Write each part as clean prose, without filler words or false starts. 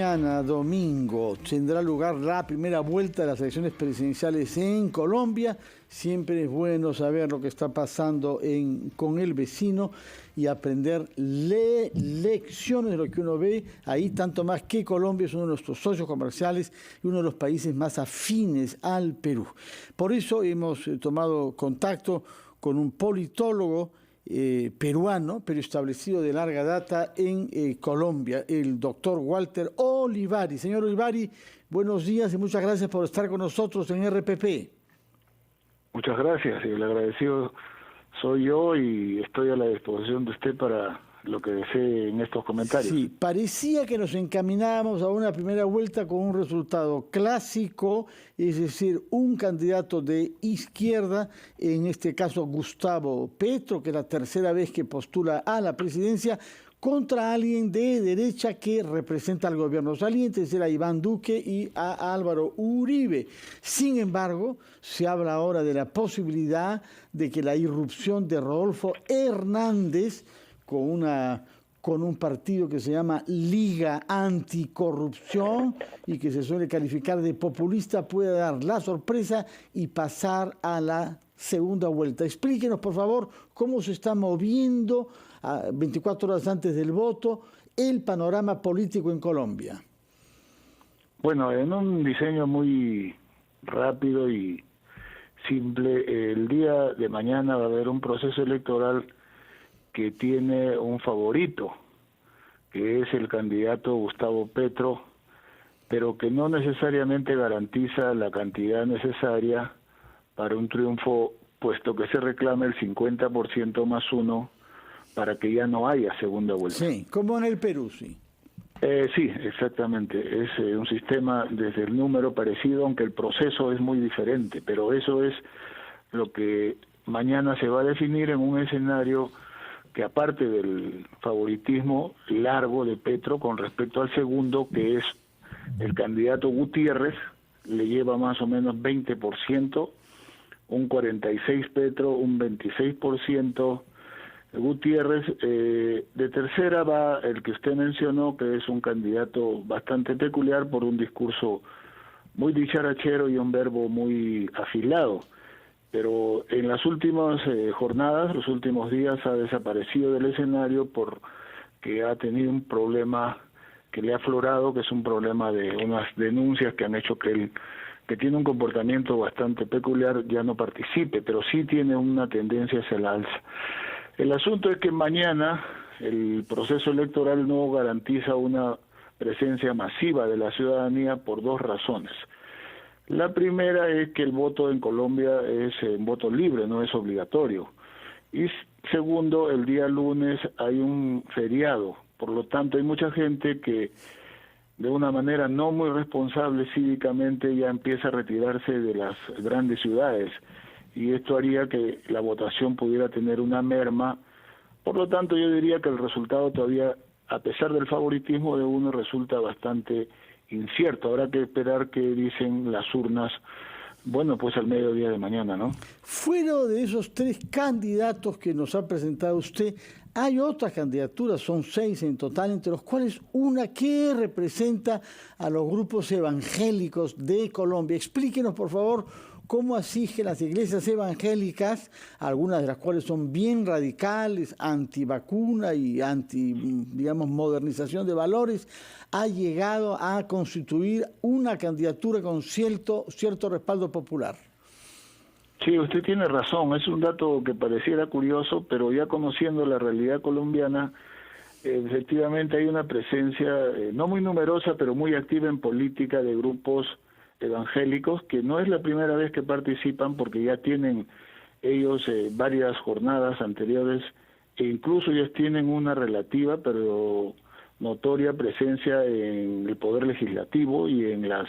mañana, domingo, tendrá lugar la primera vuelta de las elecciones presidenciales en Colombia. Siempre es bueno saber lo que está pasando con el vecino y aprender lecciones de lo que uno ve ahí, tanto más que Colombia es uno de nuestros socios comerciales y uno de los países más afines al Perú. Por eso hemos tomado contacto con un politólogo peruano, pero establecido de larga data en Colombia, el doctor Walter Olivari. Señor Olivari, buenos días y muchas gracias por estar con nosotros en RPP. Muchas gracias, y el agradecido soy yo y estoy a la disposición de usted para lo que desee en estos comentarios. Sí, parecía que nos encaminábamos a una primera vuelta con un resultado clásico, es decir, un candidato de izquierda, en este caso Gustavo Petro, que es la tercera vez que postula a la presidencia, contra alguien de derecha que representa al gobierno saliente, es decir, a Iván Duque y a Álvaro Uribe. Sin embargo, se habla ahora de la posibilidad de que la irrupción de Rodolfo Hernández con un partido que se llama Liga Anticorrupción y que se suele calificar de populista, puede dar la sorpresa y pasar a la segunda vuelta. Explíquenos, por favor, cómo se está moviendo 24 horas antes del voto el panorama político en Colombia. Bueno, en un diseño muy rápido y simple, el día de mañana va a haber un proceso electoral que tiene un favorito, que es el candidato Gustavo Petro, pero que no necesariamente garantiza la cantidad necesaria para un triunfo, puesto que se reclama el 50% más uno para que ya no haya segunda vuelta. Sí, como en el Perú, sí. Sí, exactamente. Es un sistema desde el número parecido, aunque el proceso es muy diferente, pero eso es lo que mañana se va a definir en un escenario que, aparte del favoritismo largo de Petro con respecto al segundo, que es el candidato Gutiérrez, le lleva más o menos 20%, un 46% Petro, un 26% Gutiérrez. De tercera va el que usted mencionó, que es un candidato bastante peculiar por un discurso muy dicharachero y un verbo muy afilado. Pero en las últimas jornadas, los últimos días, ha desaparecido del escenario porque ha tenido un problema que le ha aflorado, que es un problema de unas denuncias que han hecho que él, que tiene un comportamiento bastante peculiar, ya no participe, pero sí tiene una tendencia hacia el alza. El asunto es que mañana el proceso electoral no garantiza una presencia masiva de la ciudadanía por dos razones. La primera es que el voto en Colombia es un voto libre, no es obligatorio. Y segundo, el día lunes hay un feriado, por lo tanto hay mucha gente que de una manera no muy responsable cívicamente ya empieza a retirarse de las grandes ciudades, y esto haría que la votación pudiera tener una merma. Por lo tanto, yo diría que el resultado todavía, a pesar del favoritismo de uno, resulta bastante incierto. Habrá que esperar qué dicen las urnas, bueno, pues al mediodía de mañana, ¿no? Fuera de esos tres candidatos que nos ha presentado usted, hay otras candidaturas, son 6 en total, entre los cuales una que representa a los grupos evangélicos de Colombia. Explíquenos, por favor, cómo así que las iglesias evangélicas, algunas de las cuales son bien radicales, antivacuna y anti, digamos, modernización de valores, ha llegado a constituir una candidatura con cierto respaldo popular. Sí, usted tiene razón, es un dato que pareciera curioso, pero ya conociendo la realidad colombiana, efectivamente hay una presencia no muy numerosa, pero muy activa en política de grupos evangélicos, que no es la primera vez que participan, porque ya tienen ellos varias jornadas anteriores, e incluso ellos tienen una relativa pero notoria presencia en el poder legislativo y en las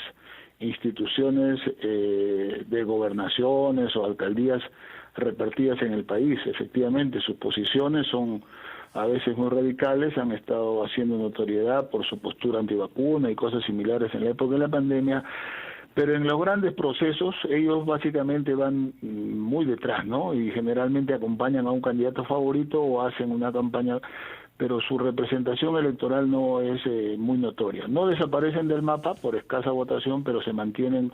instituciones de gobernaciones o alcaldías repartidas en el país. Efectivamente, sus posiciones son a veces muy radicales, han estado haciendo notoriedad por su postura antivacuna y cosas similares en la época de la pandemia, pero en los grandes procesos ellos básicamente van muy detrás, ¿no? Y generalmente acompañan a un candidato favorito o hacen una campaña pero su representación electoral no es muy notoria. No desaparecen del mapa por escasa votación, pero se mantienen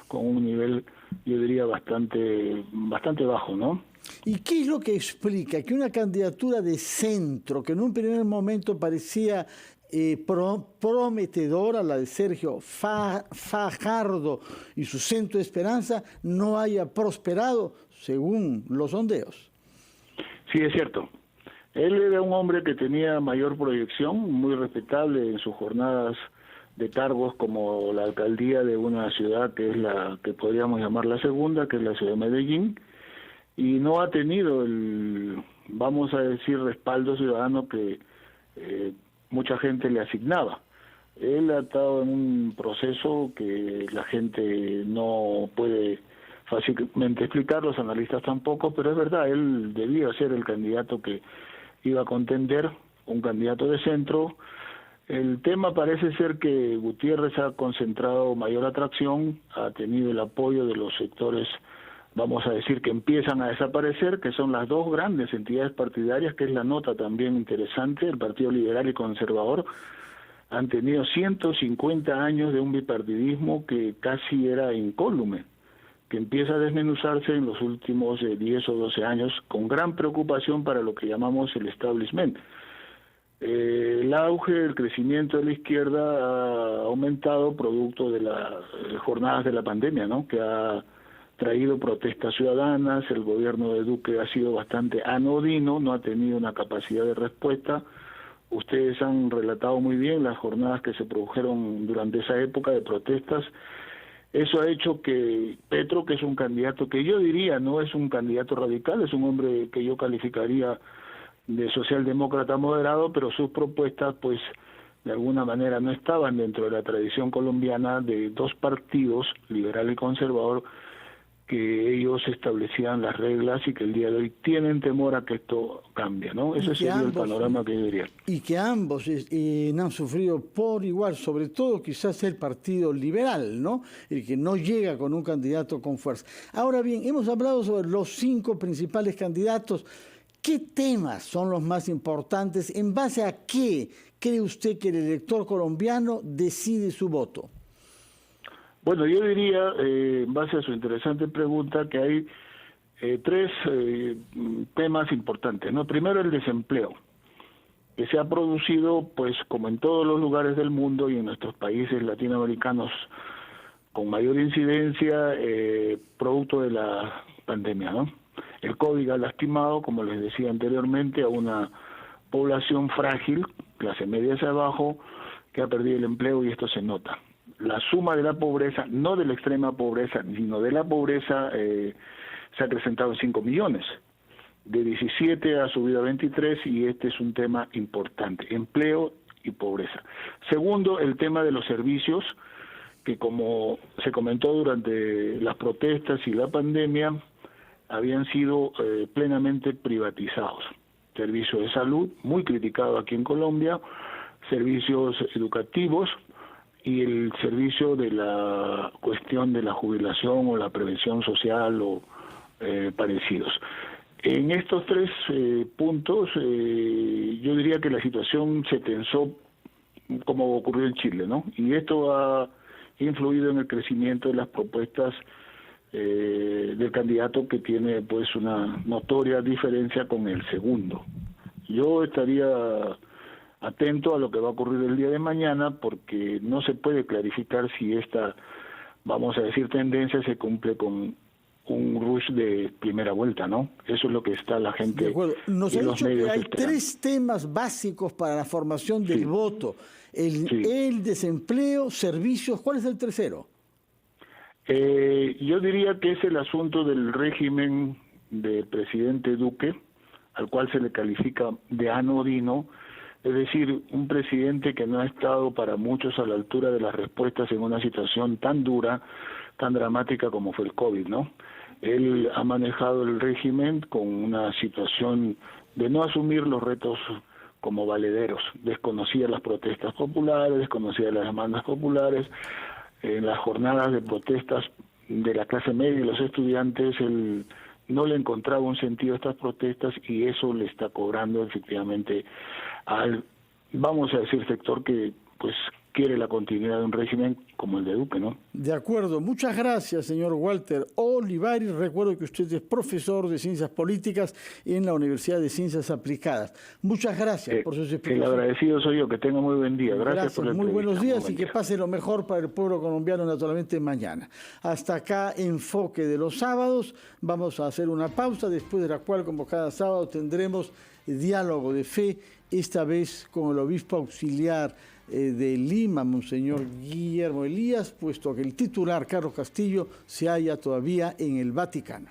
con un nivel, yo diría, bastante bajo, ¿no? ¿Y qué es lo que explica que una candidatura de centro, que en un primer momento parecía prometedora, la de Sergio Fajardo y su Centro de Esperanza, no haya prosperado según los sondeos? Sí, es cierto. Él era un hombre que tenía mayor proyección, muy respetable en sus jornadas de cargos como la alcaldía de una ciudad que es la que podríamos llamar la segunda, que es la ciudad de Medellín, y no ha tenido el, vamos a decir, respaldo ciudadano que mucha gente le asignaba. Él ha estado en un proceso que la gente no puede fácilmente explicar, los analistas tampoco, pero es verdad, él debía ser el candidato que iba a contender, un candidato de centro. El tema parece ser que Gutiérrez ha concentrado mayor atracción, ha tenido el apoyo de los sectores, vamos a decir, que empiezan a desaparecer, que son las dos grandes entidades partidarias, que es la nota también interesante, el Partido Liberal y Conservador, han tenido 150 años de un bipartidismo que casi era incólume, que empieza a desmenuzarse en los últimos 10 o 12 años, con gran preocupación para lo que llamamos el establishment. El auge, el crecimiento de la izquierda ha aumentado producto de las jornadas de la pandemia, ¿no?, que ha traído protestas ciudadanas. El gobierno de Duque ha sido bastante anodino, no ha tenido una capacidad de respuesta. Ustedes han relatado muy bien las jornadas que se produjeron durante esa época de protestas. Eso ha hecho que Petro, que es un candidato que yo diría no es un candidato radical, es un hombre que yo calificaría de socialdemócrata moderado, pero sus propuestas pues de alguna manera no estaban dentro de la tradición colombiana de dos partidos, liberal y conservador, que ellos establecían las reglas y que el día de hoy tienen temor a que esto cambie, ¿no? Ese sería el panorama que yo diría. Y que ambos han sufrido por igual, sobre todo quizás el Partido Liberal, ¿no?, el que no llega con un candidato con fuerza. Ahora bien, hemos hablado sobre los 5 principales candidatos. ¿Qué temas son los más importantes? ¿En base a qué cree usted que el elector colombiano decide su voto? Bueno, yo diría, en base a su interesante pregunta, que hay 3 temas importantes, ¿no? Primero, el desempleo, que se ha producido, pues, como en todos los lugares del mundo y en nuestros países latinoamericanos con mayor incidencia, producto de la pandemia, ¿no? El COVID ha lastimado, como les decía anteriormente, a una población frágil, clase media hacia abajo, que ha perdido el empleo, y esto se nota. La suma de la pobreza, no de la extrema pobreza, sino de la pobreza, se ha acrecentado en 5 millones. De 17 ha subido a 23 y este es un tema importante, empleo y pobreza. Segundo, el tema de los servicios, que como se comentó durante las protestas y la pandemia, habían sido plenamente privatizados. Servicio de salud, muy criticado aquí en Colombia, servicios educativos, y el servicio de la cuestión de la jubilación o la prevención social o parecidos. En estos 3 puntos, yo diría que la situación se tensó como ocurrió en Chile, ¿no? Y esto ha influido en el crecimiento de las propuestas del candidato, que tiene pues una notoria diferencia con el segundo. Yo estaría atento a lo que va a ocurrir el día de mañana, porque no se puede clarificar si esta, vamos a decir, tendencia se cumple con un rush de primera vuelta, ¿no? Eso es lo que está la gente. De acuerdo. Nos ha dicho que hay 3 temas básicos para la formación del voto: el desempleo, servicios. ¿Cuál es el tercero? Yo diría que es el asunto del régimen del presidente Duque, al cual se le califica de anodino. Es decir, un presidente que no ha estado para muchos a la altura de las respuestas en una situación tan dura, tan dramática como fue el COVID, ¿no? Él ha manejado el régimen con una situación de no asumir los retos como valederos. Desconocía las protestas populares, desconocía las demandas populares. En las jornadas de protestas de la clase media y los estudiantes, él no le encontraba un sentido a estas protestas y eso le está cobrando efectivamente al, vamos a decir, sector que pues quiere la continuidad de un régimen como el de Duque, ¿no? De acuerdo. Muchas gracias, señor Walter Olivares. Recuerdo que usted es profesor de Ciencias Políticas en la Universidad de Ciencias Aplicadas. Muchas gracias por sus explicaciones. El agradecido soy yo. Que tenga muy buen día. Gracias por la muy buenos días y que día. pase lo mejor para el pueblo colombiano naturalmente mañana. Hasta acá, Enfoque de los sábados. Vamos a hacer una pausa, después de la cual, como cada sábado, tendremos diálogo de fe, esta vez con el obispo auxiliar de Lima, Monseñor Guillermo Elías, puesto que el titular, Carlos Castillo, se halla todavía en el Vaticano.